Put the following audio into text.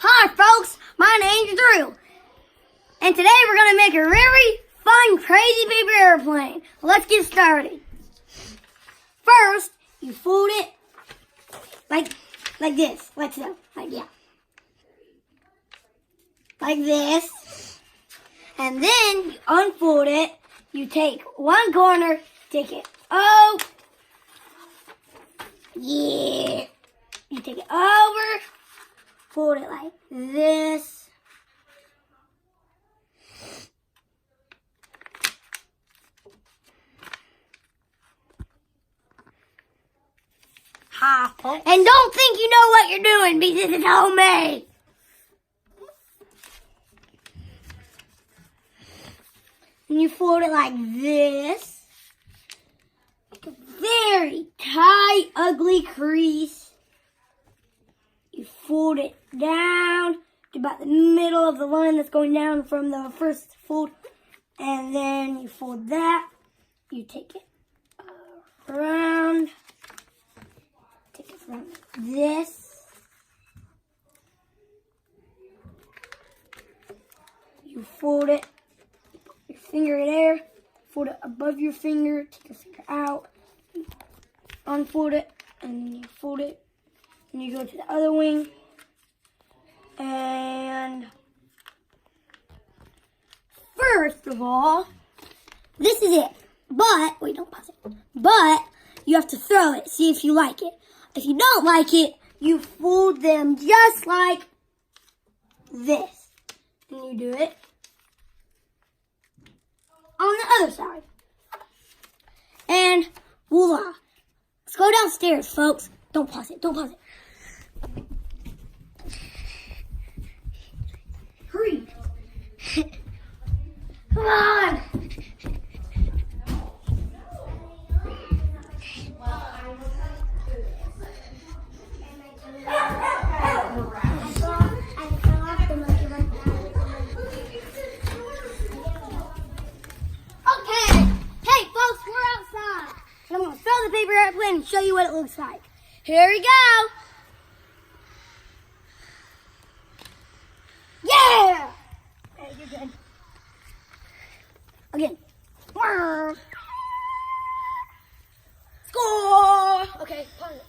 Hi folks, my name's Drew. And today we're going to make a very fun, crazy paper airplane. Let's get started. First, you fold it like this. Like so. Like this. And then you unfold it. You take one corner, take it. Oh. Yeah. You take it over. Fold it like this. And don't think you know what you're doing because it's homemade. And you fold it like this. Make a very tight, ugly crease. You fold it down to about the middle of the line that's going down from the first fold. And then you fold that. You take it around. Take it from this. You fold it. Put your finger there. Fold it above your finger. Take your finger out. Unfold it. And you fold it. And you go to the other wing. And first of all, this is it. But, wait, don't pause it. But you have to throw it. See if you like it. If you don't like it, you fold them just like this. And you do it on the other side. And voila. Let's go downstairs, folks. Don't pause it. Don't pause it. Hurry. Come on. I'm going to throw the paper airplane and show you what it looks like. Here we go. Yeah! Okay, you're good. Again. Score! Okay, pause it.